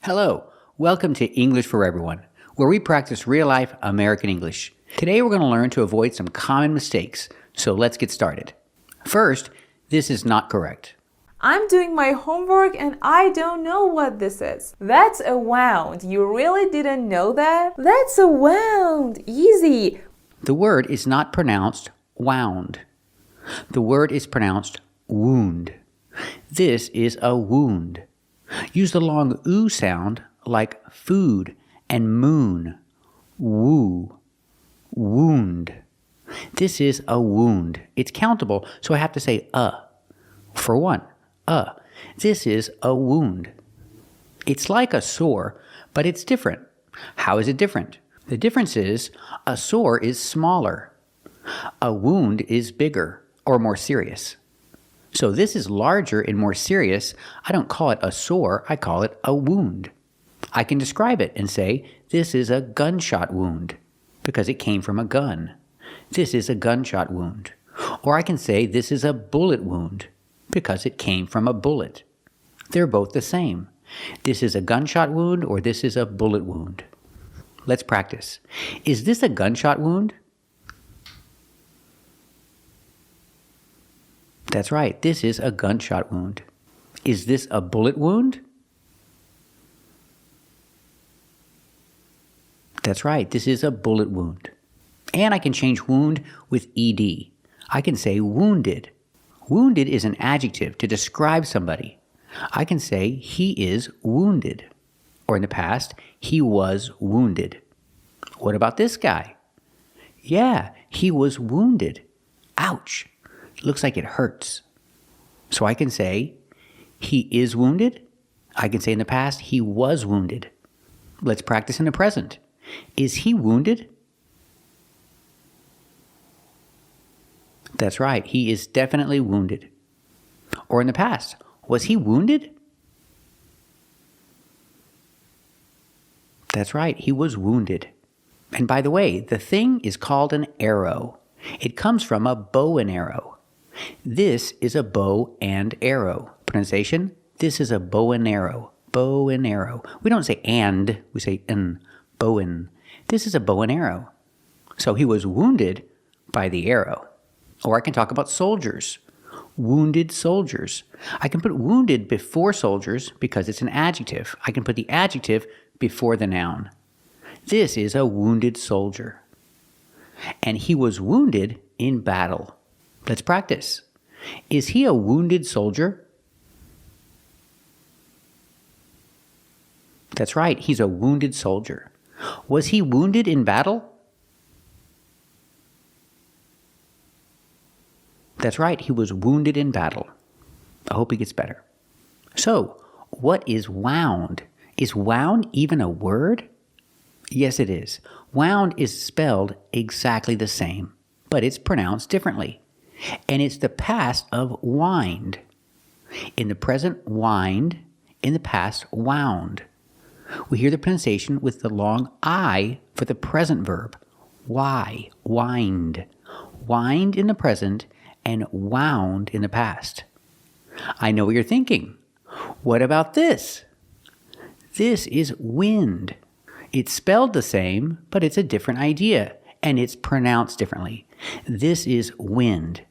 Hello, welcome to English for Everyone, where we practice real-life American English. Today we're going to learn to avoid some common mistakes, so let's get started. First, this is not correct. I'm doing my homework and I don't know what this is. That's a wound. You really didn't know that? That's a wound. Easy. The word is not pronounced wound. The word is pronounced wound. This is a wound. Use the long oo sound like food and moon. Woo. Wound. This is a wound. It's countable, so I have to say for one. This is a wound. It's like a sore, but it's different. How is it different? The difference is a sore is smaller. A wound is bigger or more serious. So this is larger and more serious. I don't call it a sore, I call it a wound. I can describe it and say, this is a gunshot wound, because it came from a gun. This is a gunshot wound. Or I can say, this is a bullet wound, because it came from a bullet. They're both the same. This is a gunshot wound or this is a bullet wound. Let's practice. Is this a gunshot wound? That's right, this is a gunshot wound. Is this a bullet wound? That's right, this is a bullet wound. And I can change wound with ed. I can say wounded. Wounded is an adjective to describe somebody. I can say he is wounded. Or in the past, he was wounded. What about this guy? Yeah, he was wounded. Ouch. Looks like it hurts. So I can say, he is wounded. I can say in the past, he was wounded. Let's practice in the present. Is he wounded? That's right, he is definitely wounded. Or in the past, was he wounded? That's right, he was wounded. And by the way, the thing is called an arrow. It comes from a bow and arrow. This is a bow and arrow. Pronunciation, this is a bow and arrow. Bow and arrow. We don't say and, we say n. Bow and. This is a bow and arrow. So he was wounded by the arrow. Or I can talk about soldiers. Wounded soldiers. I can put wounded before soldiers because it's an adjective. I can put the adjective before the noun. This is a wounded soldier. And he was wounded in battle. Let's practice. Is he a wounded soldier? That's right, he's a wounded soldier. Was he wounded in battle? That's right, he was wounded in battle. I hope he gets better. So, what is wound? Is wound even a word? Yes, it is. Wound is spelled exactly the same, but it's pronounced differently. And it's the past of wind. In the present, wind. In the past, wound. We hear the pronunciation with the long I for the present verb. Why? Wind. Wind in the present and wound in the past. I know what you're thinking. What about this? This is wind. It's spelled the same, but it's a different idea, and it's pronounced differently. This is wind.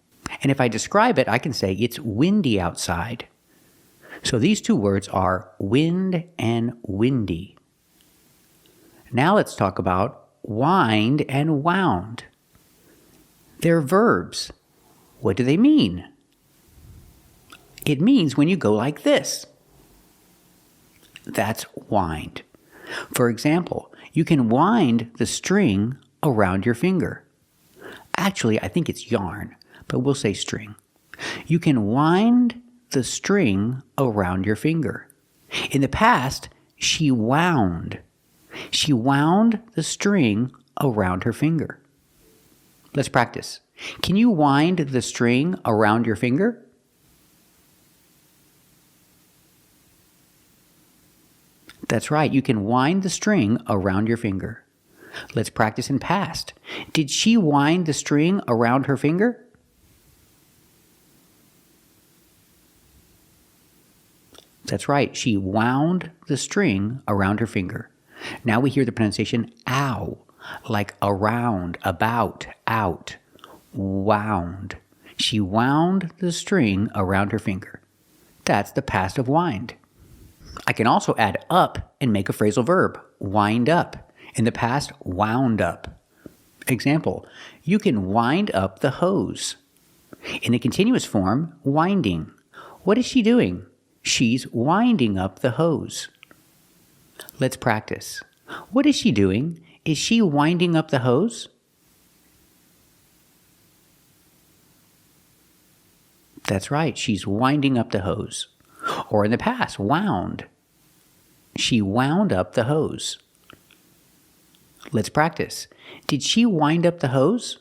And if I describe it, I can say it's windy outside. So these two words are wind and windy. Now let's talk about wind and wound. They're verbs. What do they mean? It means when you go like this. That's wind. For example, you can wind the string around your finger. Actually, I think it's yarn, but we'll say string. You can wind the string around your finger. In the past, she wound. She wound the string around her finger. Let's practice. Can you wind the string around your finger? That's right, you can wind the string around your finger. Let's practice in past. Did she wind the string around her finger? That's right. She wound the string around her finger. Now we hear the pronunciation ow, like around, about, out. Wound. She wound the string around her finger. That's the past of wind. I can also add up and make a phrasal verb, wind up. In the past, wound up. Example, you can wind up the hose. In the continuous form, winding. What is she doing? She's winding up the hose. Let's practice. What is she doing? Is she winding up the hose? That's right, she's winding up the hose. Or in the past, wound. She wound up the hose. Let's practice. Did she wind up the hose?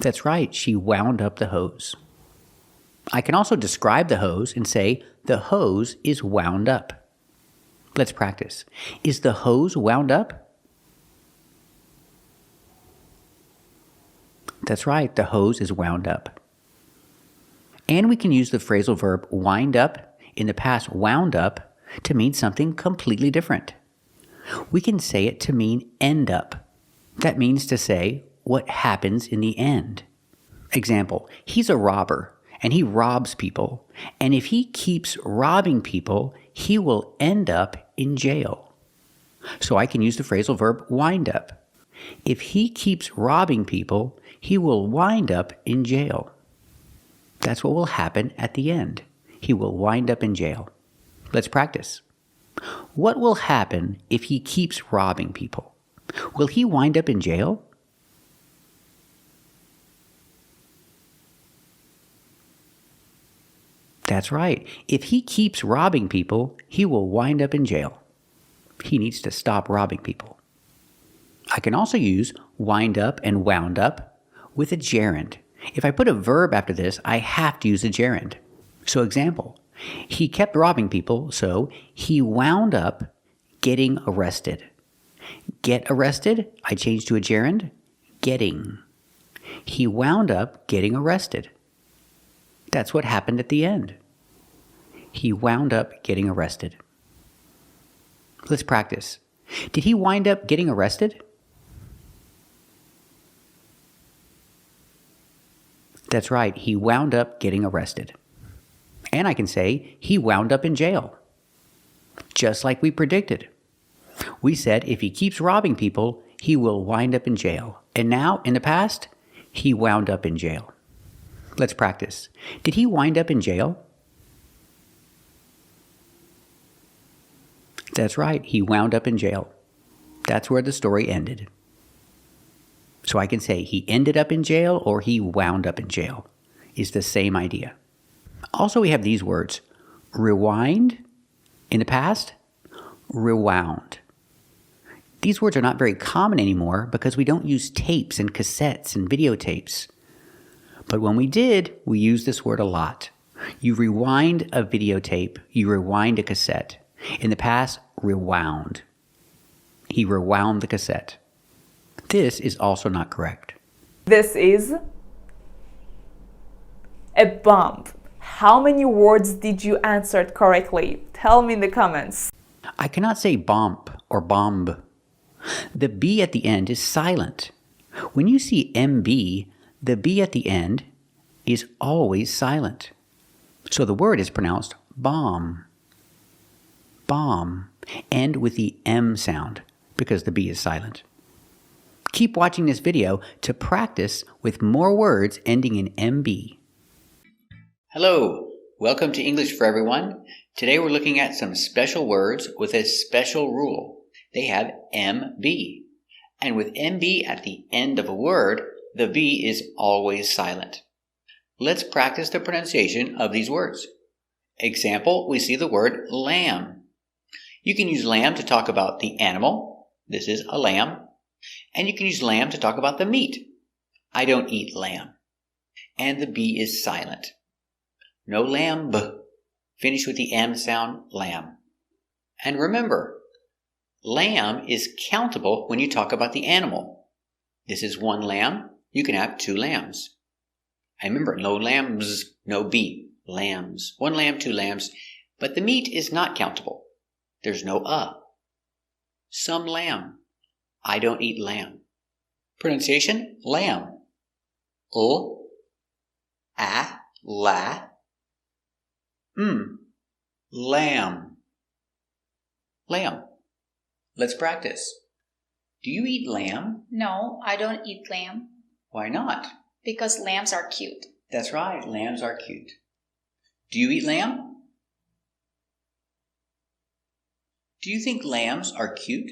That's right, she wound up the hose. I can also describe the hose and say, the hose is wound up. Let's practice. Is the hose wound up? That's right, the hose is wound up. And we can use the phrasal verb wind up, in the past wound up, to mean something completely different. We can say it to mean end up. That means to say what happens in the end. Example, he's a robber and he robs people, and if he keeps robbing people, he will end up in jail. So I can use the phrasal verb wind up. If he keeps robbing people, he will wind up in jail. That's what will happen at the end. He will wind up in jail. Let's practice. What will happen if he keeps robbing people? Will he wind up in jail? That's right. If he keeps robbing people, he will wind up in jail. He needs to stop robbing people. I can also use wind up and wound up with a gerund. If I put a verb after this, I have to use a gerund. So example, he kept robbing people, so he wound up getting arrested. Get arrested, I change to a gerund, getting. He wound up getting arrested. That's what happened at the end. He wound up getting arrested. Let's practice. Did he wind up getting arrested? That's right, he wound up getting arrested. And I can say, he wound up in jail. Just like we predicted. We said if he keeps robbing people, he will wind up in jail. And now, in the past, he wound up in jail. Let's practice. Did he wind up in jail? That's right, he wound up in jail. That's where the story ended. So I can say he ended up in jail or he wound up in jail. It's the same idea. Also, we have these words. Rewind, in the past, rewound. These words are not very common anymore because we don't use tapes and cassettes and videotapes. But when we did, we used this word a lot. You rewind a videotape, you rewind a cassette. In the past, rewound. He rewound the cassette. This is also not correct. This is a bump. How many words did you answer correctly? Tell me in the comments. I cannot say bump or bomb. The B at the end is silent. When you see MB, the B at the end is always silent. So the word is pronounced bomb. Bomb. End with the M sound because the B is silent. Keep watching this video to practice with more words ending in MB. Hello, welcome to English for Everyone. Today we're looking at some special words with a special rule. They have MB. And with MB at the end of a word, the B is always silent. Let's practice the pronunciation of these words. Example, we see the word lamb. You can use lamb to talk about the animal. This is a lamb. And you can use lamb to talk about the meat. I don't eat lamb. And the B is silent. No lamb. Finish with the M sound, lamb. And remember, lamb is countable when you talk about the animal. This is one lamb. You can have two lambs. And remember, no lambs, no beef. Lambs. 1 lamb, 2 lambs. But the meat is not countable. There's no Some lamb. I don't eat lamb. Pronunciation, lamb. L, a, la, lamb. Lamb. Let's practice. Do you eat lamb? No, I don't eat lamb. Why not? Because lambs are cute. That's right, lambs are cute. Do you eat lamb? Do you think lambs are cute?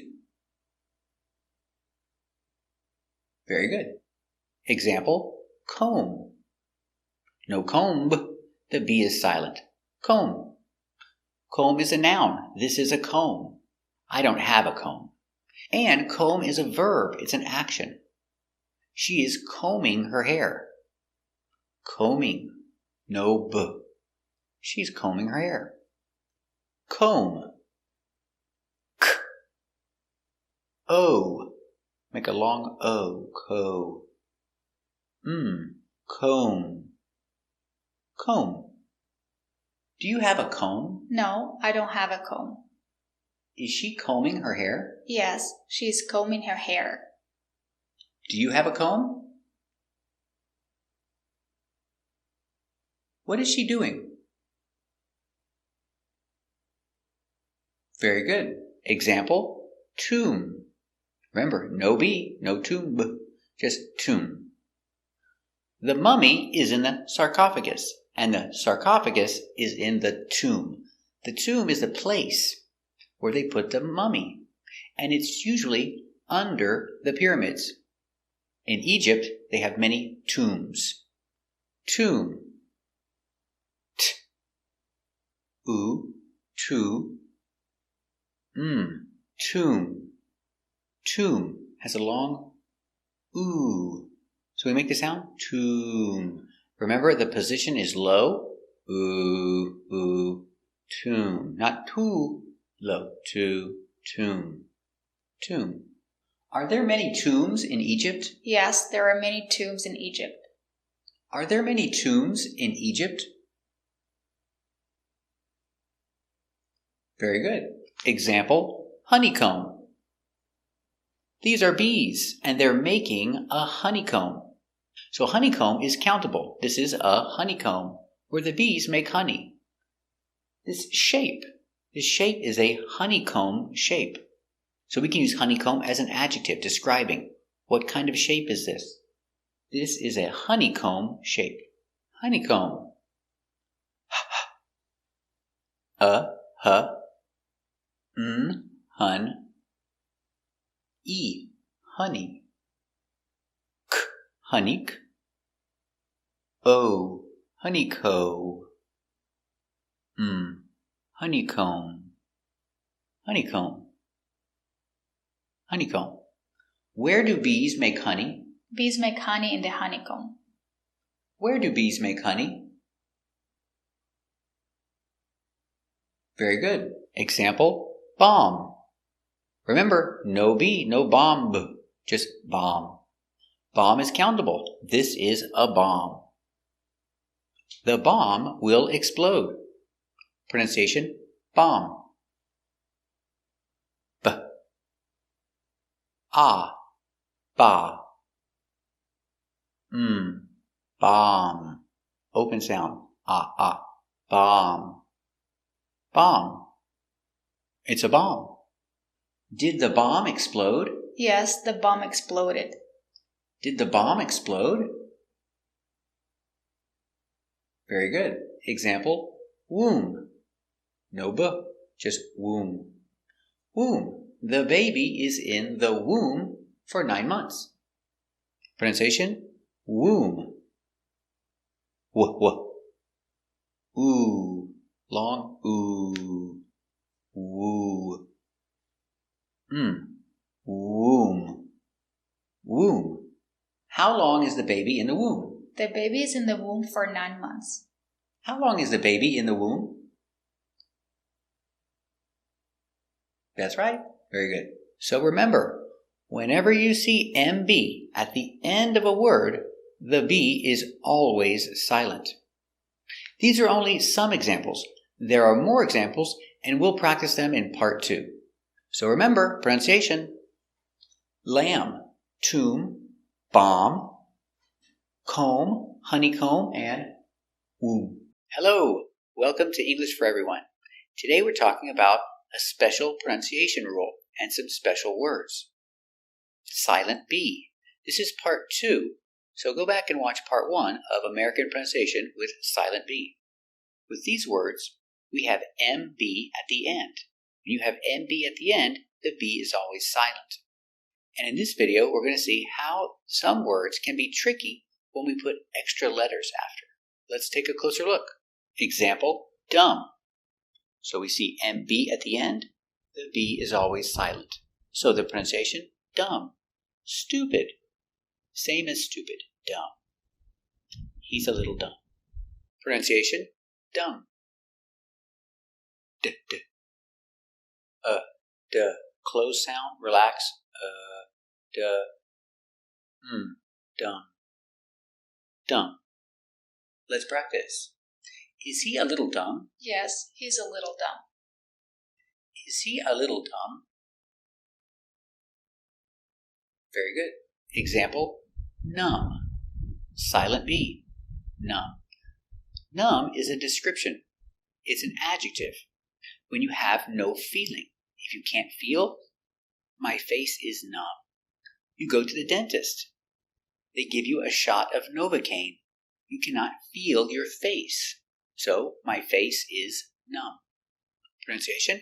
Very good. Example, comb. No comb. The B is silent. Comb. Comb is a noun. This is a comb. I don't have a comb. And comb is a verb. It's an action. She is combing her hair. Combing. No B. She's combing her hair. Comb. K. O. Make a long O. Co. Comb. Comb. Do you have a comb? No, I don't have a comb. Is she combing her hair? Yes, she's combing her hair. Do you have a comb? What is she doing? Very good. Example, tomb. Remember, no B, no tomb, just tomb. The mummy is in the sarcophagus, and the sarcophagus is in the tomb. The tomb is the place where they put the mummy, and it's usually under the pyramids. In Egypt, they have many tombs. Tomb. T. U. Tu. Tomb. Tomb has a long oo. So we make the sound tomb. Remember, the position is low. Ooh, ooh, tomb. Not too low. Tomb. Tomb. Are there many tombs in Egypt? Yes, there are many tombs in Egypt. Are there many tombs in Egypt? Very good. Example, honeycomb. These are bees, and they're making a honeycomb. So honeycomb is countable. This is a honeycomb, where the bees make honey. This shape is a honeycomb shape. So we can use honeycomb as an adjective describing what kind of shape is this. This is a honeycomb shape. Honeycomb. Hun. E, honey. K, honeyk. O, honeycomb. Honeycomb. Honeycomb. Honeycomb. Where do bees make honey? Bees make honey in the honeycomb. Where do bees make honey? Very good. Example, bomb. Remember, no bee, no bomb, just bomb. Bomb is countable. This is a bomb. The bomb will explode. Pronunciation, bomb. B. Ah. Ba. Bomb. Open sound. Ah. Bomb. Bomb. It's a bomb. Did the bomb explode? Yes, the bomb exploded. Did the bomb explode? Very good. Example, womb. No B, just womb. Womb. The baby is in the womb for 9 months. Pronunciation, womb. W. Ooh. Long ooh. Woo. Womb. Womb. How long is the baby in the womb? The baby is in the womb for 9 months. How long is the baby in the womb? That's right. Very good. So remember, whenever you see MB at the end of a word, The B is always silent. These are only some examples. There are more examples, and we'll practice them in part 2. So remember, pronunciation. Lamb, tomb, bomb, comb, honeycomb, and womb. Hello, welcome to English for Everyone. Today we're talking about a special pronunciation rule and some special words. Silent B. This is part 2, so go back and watch part 1 of American pronunciation with silent B. With these words, we have MB at the end. When you have MB at the end, the B is always silent. And in this video, we're going to see how some words can be tricky when we put extra letters after. Let's take a closer look. Example, dumb. So we see MB at the end. The B is always silent. So the pronunciation, dumb. Stupid. Same as stupid, dumb. He's a little dumb. Pronunciation, dumb. D, d. D. Close sound, relax. D. Dumb. Dumb. Let's practice. Is he a little dumb? Yes, he's a little dumb. Is he a little dumb? Very good. Example, numb. Silent B. Numb. Numb is a description. It's an adjective. When you have no feeling. If you can't feel, my face is numb. You go to the dentist. They give you a shot of Novocaine. You cannot feel your face. So, my face is numb. Pronunciation,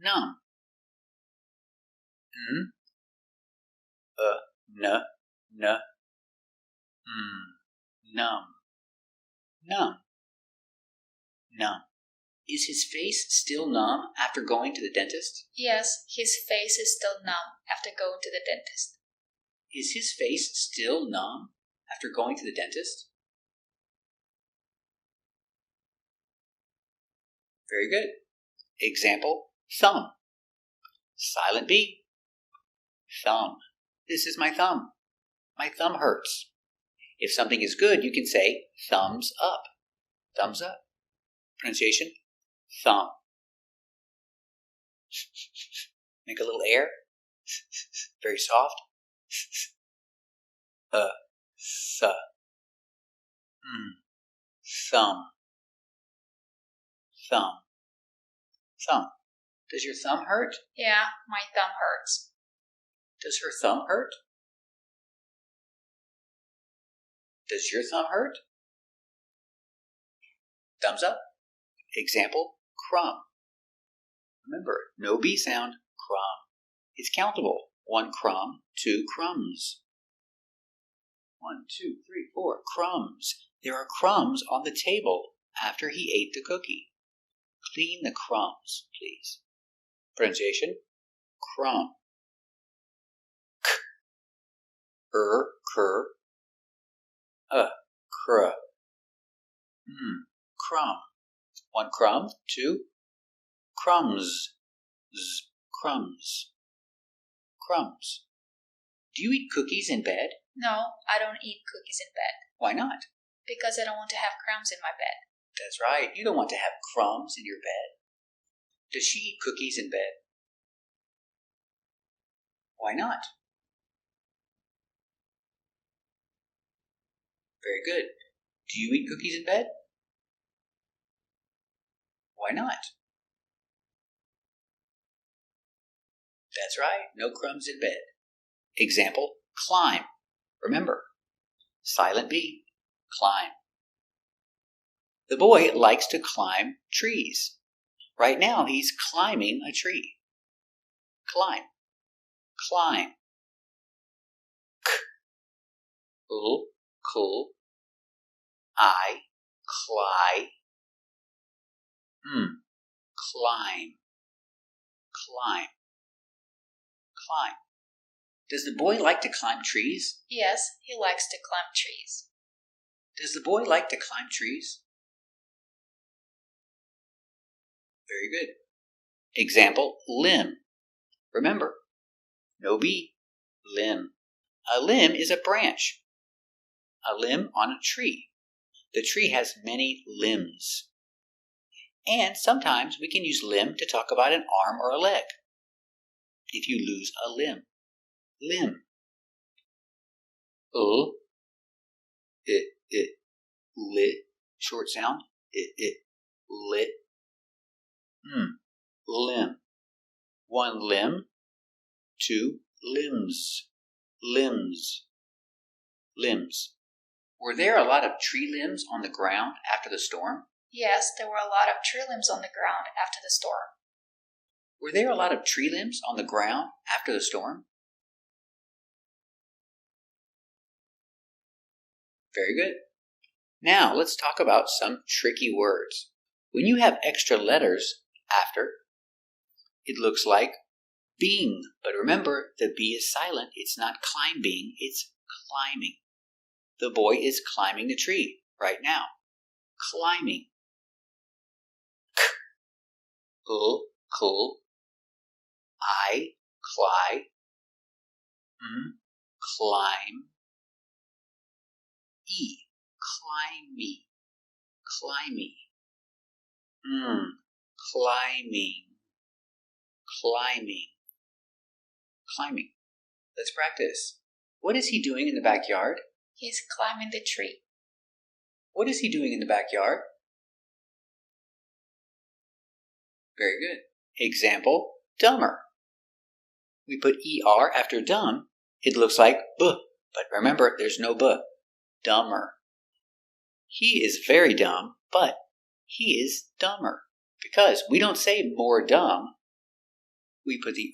numb. N, numb. Numb. Numb. Is his face still numb after going to the dentist? Yes, his face is still numb after going to the dentist. Is his face still numb after going to the dentist? Very good. Example, thumb. Silent B. Thumb. This is my thumb. My thumb hurts. If something is good, you can say thumbs up. Thumbs up. Pronunciation, thumb. Make a little air. Very soft. Thumb. Thumb. Thumb. Does your thumb hurt? Yeah, my thumb hurts. Does her thumb hurt? Does your thumb hurt? Thumbs up. Example, crumb. Remember, no B sound, crumb. It's countable. 1 crumb, 2 crumbs. 1, 2, 3, 4, crumbs. There are crumbs on the table after he ate the cookie. Clean the crumbs, please. Pronunciation, crumb. K. Cur. Cr. Crumb. 1 crumb, 2 crumbs. Z. Crumbs. Crumbs. Do you eat cookies in bed? No, I don't eat cookies in bed. Why not? Because I don't want to have crumbs in my bed. That's right. You don't want to have crumbs in your bed. Does she eat cookies in bed? Why not? Very good. Do you eat cookies in bed? Why not? That's right. No crumbs in bed. Example, climb. Remember, silent B. Climb. The boy likes to climb trees. Right now, he's climbing a tree. Climb. Climb. K. L. Cool. I. Cly. Climb. Climb. Climb. Does the boy like to climb trees? Yes, he likes to climb trees. Does the boy like to climb trees? Very good. Example, limb. Remember, no B. Limb. A limb is a branch. a limb on a tree. The tree has many limbs. And sometimes we can use limb to talk about an arm or a leg. If you lose a limb. Limb. Lit. Short sound. Lit. Limb. One limb. Two limbs. Limbs. Limbs. Were there a lot of tree limbs on the ground after the storm? Yes, there were a lot of tree limbs on the ground after the storm. Were there a lot of tree limbs on the ground after the storm? Very good. Now let's talk about some tricky words. When you have extra letters after, it looks like being. But remember, the B is silent. It's not climbing, it's climbing. The boy is climbing the tree right now. Climbing. Cool. I, climb. Climb. E, climby. Climby. Climbing. Climbing. Climbing. Let's practice. What is he doing in the backyard? He's climbing the tree. What is he doing in the backyard? Very good. Example, dumber. We put ER after dumb. It looks like B, but remember, there's no B. Dumber. He is very dumb, but he is dumber. Because we don't say more dumb. We put the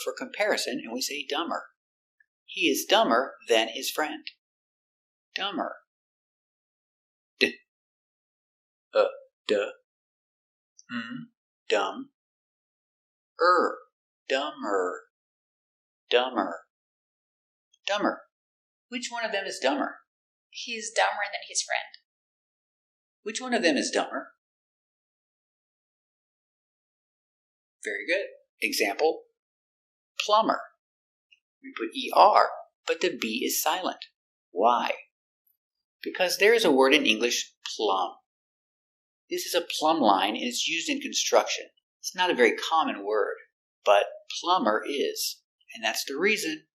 for comparison, and we say dumber. He is dumber than his friend. Dumber. Dumb. Dumber. Dumber. Dumber. Which one of them is dumber? He's dumber than his friend. Which one of them is dumber? Very good. Example, plumber. We put ER, but the B is silent. Why? Because there is a word in English, plumb. This is a plumb line and it's used in construction. It's not a very common word, but plumber is. And that's the reason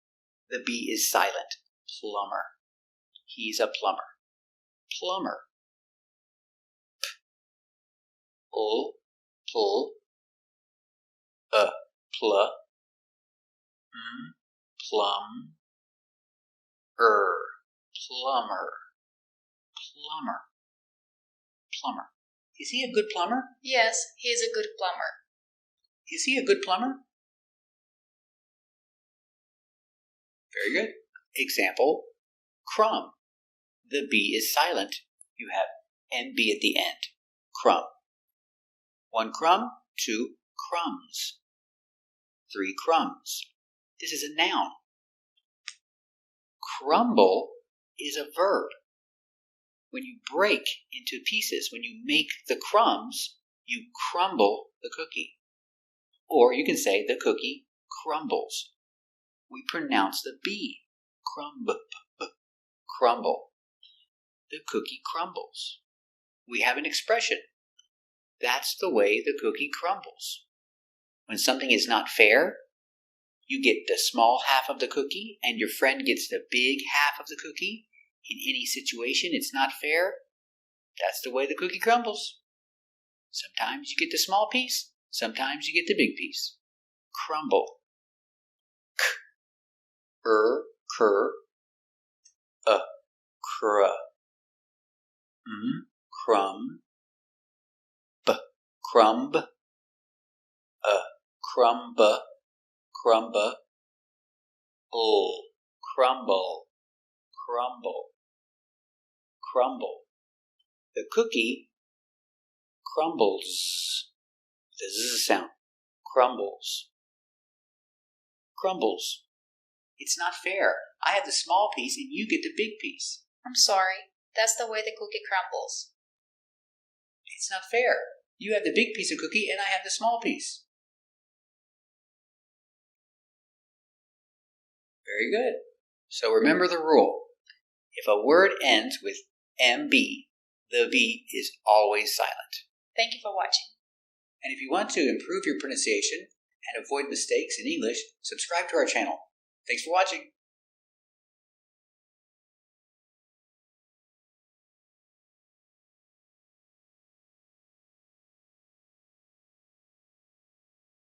the B is silent. Plumber. He's a plumber. Plumber. Pull. Plum. Plumber. Plumber. Plumber. Is he a good plumber? Yes, he is a good plumber. Is he a good plumber? Very good. Example, crumb. The B is silent. You have MB at the end. Crumb. 1 crumb, 2 crumbs. 3 crumbs. This is a noun. Crumble is a verb. When you break into pieces, when you make the crumbs, you crumble the cookie. Or you can say the cookie crumbles. We pronounce the B. Crumble. The cookie crumbles. We have an expression. That's the way the cookie crumbles. When something is not fair, you get the small half of the cookie and your friend gets the big half of the cookie. In any situation, it's not fair. That's the way the cookie crumbles. Sometimes you get the small piece. Sometimes you get the big piece. Crumble. Cur. Crumb. Crumb. Crumba. Crumble. Crumble. The cookie crumbles. The z sound. Crumbles. Crumbles. It's not fair. I have the small piece and you get the big piece. I'm sorry. That's the way the cookie crumbles. It's not fair. You have the big piece of cookie and I have the small piece. Very good. So remember the rule. If a word ends with MB, the B is always silent. Thank you for watching. And if you want to improve your pronunciation and avoid mistakes in English, subscribe to our channel. Thanks for watching.